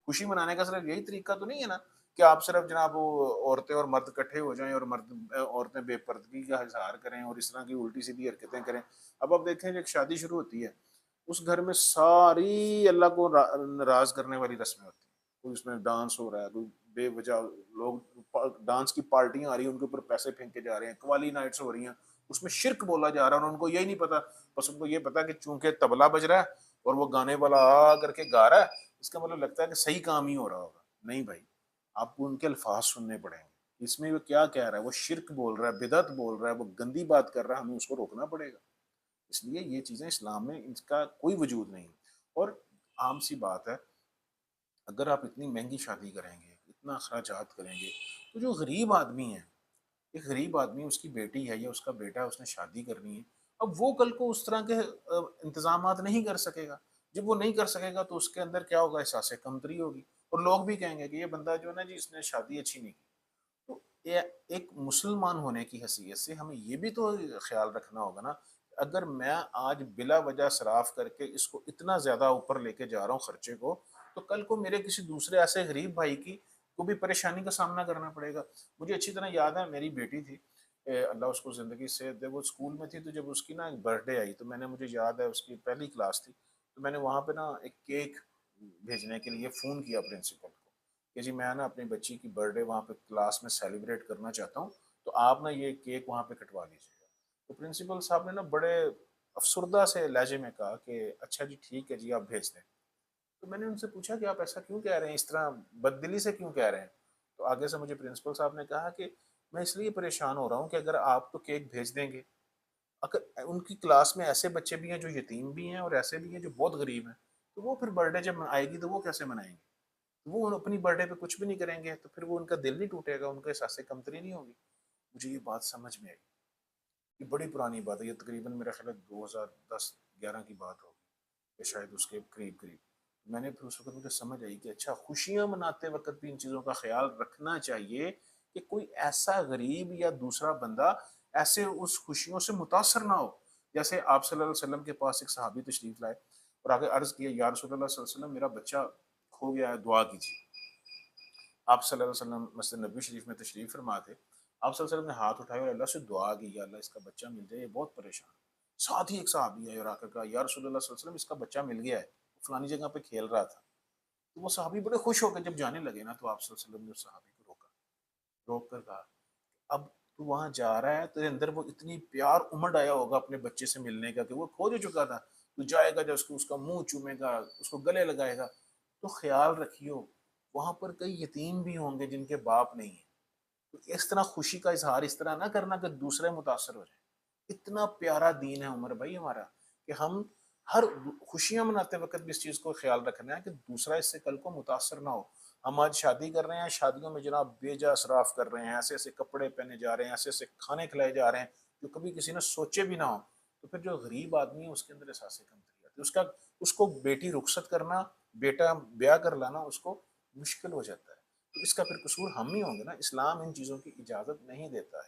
خوشی منانے کا صرف یہی طریقہ تو نہیں ہے نا کہ آپ صرف جناب وہ عورتیں اور مرد اکٹھے ہو جائیں اور عورتیں بے پردگی کا اظہار کریں اور اس طرح کی الٹی سیدھی حرکتیں کریں. اب آپ دیکھیں ایک شادی شروع ہوتی ہے، اس گھر میں ساری اللہ کو ناراض کرنے والی رسمیں ہوتی ہیں. کوئی اس میں ڈانس ہو رہا ہے، کوئی بے وجہ لوگ ڈانس کی پارٹیاں آ رہی ہیں، ان کے اوپر پیسے پھینکے جا رہے ہیں، قوالی نائٹس ہو رہی ہیں، اس میں شرک بولا جا رہا ہے اور ان کو یہی نہیں پتا. بس ان کو یہ پتا کہ چونکہ تبلا بج رہا ہے اور وہ گانے والا آ کر کے گا رہا ہے، اس کا مطلب لگتا ہے کہ صحیح کام ہی ہو رہا ہوگا. نہیں بھائی، آپ کو ان کے الفاظ سننے پڑیں گے، اس میں وہ کیا کہہ رہا ہے، وہ شرک بول رہا ہے، بدعت بول رہا ہے، وہ گندی بات کر رہا ہے، ہمیں اس کو روکنا پڑے گا. اس لیے یہ چیزیں اسلام میں اس کا کوئی وجود نہیں. اور عام سی بات ہے، اگر آپ اتنی مہنگی شادی کریں گے، اتنا اخراجات کریں گے، تو جو غریب آدمی ہے، ایک غریب آدمی، اس کی بیٹی ہے یا اس کا بیٹا ہے، اس نے شادی کرنی ہے، اب وہ کل کو اس طرح کے انتظامات نہیں کر سکے گا. جب وہ نہیں کر سکے گا تو اس کے اندر کیا ہوگا، احساس کمتری ہوگی اور لوگ بھی کہیں گے کہ یہ بندہ جو ہے نا جی، اس نے شادی اچھی نہیں کی. تو ایک مسلمان ہونے کی حیثیت سے ہمیں یہ بھی تو خیال رکھنا ہوگا نا، اگر میں آج بلا وجہ صراف کر کے اس کو اتنا زیادہ اوپر لے کے جا رہا ہوں خرچے کو، تو کل کو میرے کسی دوسرے ایسے غریب بھائی کی کو بھی پریشانی کا سامنا کرنا پڑے گا. مجھے اچھی طرح یاد ہے، میری بیٹی تھی، اللہ اس کو زندگی سے دے، وہ اسکول میں تھی، تو جب اس کی نا ایک برتھ ڈے آئی تو میں نے، مجھے یاد ہے اس کی پہلی کلاس تھی، تو میں نے وہاں پہ نا ایک کیک بھیجنے کے لیے فون کیا پرنسپل کو کہ جی میں نا اپنی بچی کی برتھ ڈے وہاں پہ کلاس میں سیلیبریٹ کرنا چاہتا ہوں، تو آپ نا یہ کیک وہاں پہ کٹوا دیجیے گا. تو پرنسپل صاحب نے نا بڑے افسردہ سے لہجے میں کہا کہ اچھا جی ٹھیک ہے جی، آپ بھیج دیں. تو میں نے ان سے پوچھا کہ آپ ایسا کیوں کہہ رہے ہیں، اس طرح بددلی سے کیوں کہہ رہے ہیں. تو آگے سے مجھے پرنسپل صاحب نے کہا کہ میں اس لیے پریشان ہو رہا ہوں کہ اگر آپ تو کیک بھیج دیں گے، اگر ان کی کلاس میں ایسے بچے بھی ہیں جو یتیم بھی ہیں اور ایسے بھی ہیں جو بہت غریب ہیں، تو وہ پھر برتھ ڈے جب آئے گی تو وہ کیسے منائیں گے. وہ اپنی برتھ ڈے پہ کچھ بھی نہیں کریں گے تو پھر وہ ان کا دل نہیں ٹوٹے گا، ان کا احساس کمتری نہیں ہوگی. مجھے یہ بات سمجھ میں آئی. یہ بڑی پرانی بات ہے، یہ تقریباً میرا خیال ہے 2010-11 کی بات ہوگی یا شاید اس کے قریب قریب. میں نے پھر اس وقت مجھے سمجھ آئی کہ اچھا، خوشیاں مناتے وقت بھی ان چیزوں کا خیال رکھنا چاہیے کہ کوئی ایسا غریب یا دوسرا بندہ ایسے اس خوشیوں سے متاثر نہ ہو. جیسے آپ صلی اللہ علیہ وسلم کے پاس ایک صحابی تشریف لائے اور آگے عرض کیا، یا رسول اللہ صلی اللہ علیہ وسلم، میرا بچہ کھو گیا ہے، دعا کیجیے. آپ صلی اللہ علیہ وسلم مسجد نبی شریف میں تشریف فرما تھے. آپ صلی اللہ علیہ وسلم نے ہاتھ اٹھائے اور اللہ سے دعا کی، یا اللہ اس کا بچہ مل جائے، یہ بہت پریشان. ساتھ ہی ایک صحابی ہے اور آ کر کہا، یا رسول اللہ صلی اللہ علیہ وسلم، اس کا بچہ مل گیا ہے، فلانی جگہ پہ کھیل رہا تھا. تو وہ صحابی بڑے خوش ہو کے جب جانے لگے نا، تو آپ صلی اللہ علیہ وسلم نے اس صحابی کو روکا، روک کر کہا، اب تو وہاں جا رہا ہے، تیرے اندر وہ اتنی پیار امڑ آیا ہوگا اپنے بچے سے ملنے کا کہ وہ کھو جو چکا تھا، تو جائے گا جب اس کا منہ چومے گا، اس کو گلے لگائے گا. تو خیال رکھیو، وہاں پر کئی یتیم بھی ہوں گے جن کے باپ نہیں ہیں. تو اس طرح خوشی کا اظہار اس طرح نہ کرنا کہ دوسرے متاثر ہو جائیں. اتنا پیارا دین ہے عمر بھائی ہمارا کہ ہم ہر خوشیاں مناتے وقت بھی اس چیز کو خیال رکھنا ہے کہ دوسرا اس سے کل کو متاثر نہ ہو. ہم آج شادی کر رہے ہیں، شادیوں میں جناب بے جا اسراف کر رہے ہیں، ایسے ایسے کپڑے پہنے جا رہے ہیں، ایسے ایسے کھانے کھلائے جا رہے ہیں جو کبھی کسی نے سوچے بھی نہ ہو. تو پھر جو غریب آدمی ہے اس کے اندر احساس کمتری آتی ہے، اس کو بیٹی رخصت کرنا، بیٹا بیاہ کر لانا اس کو مشکل ہو جاتا ہے. تو اس کا پھر قصور ہم ہی ہوں گے نا. اسلام ان چیزوں کی اجازت نہیں دیتا ہے.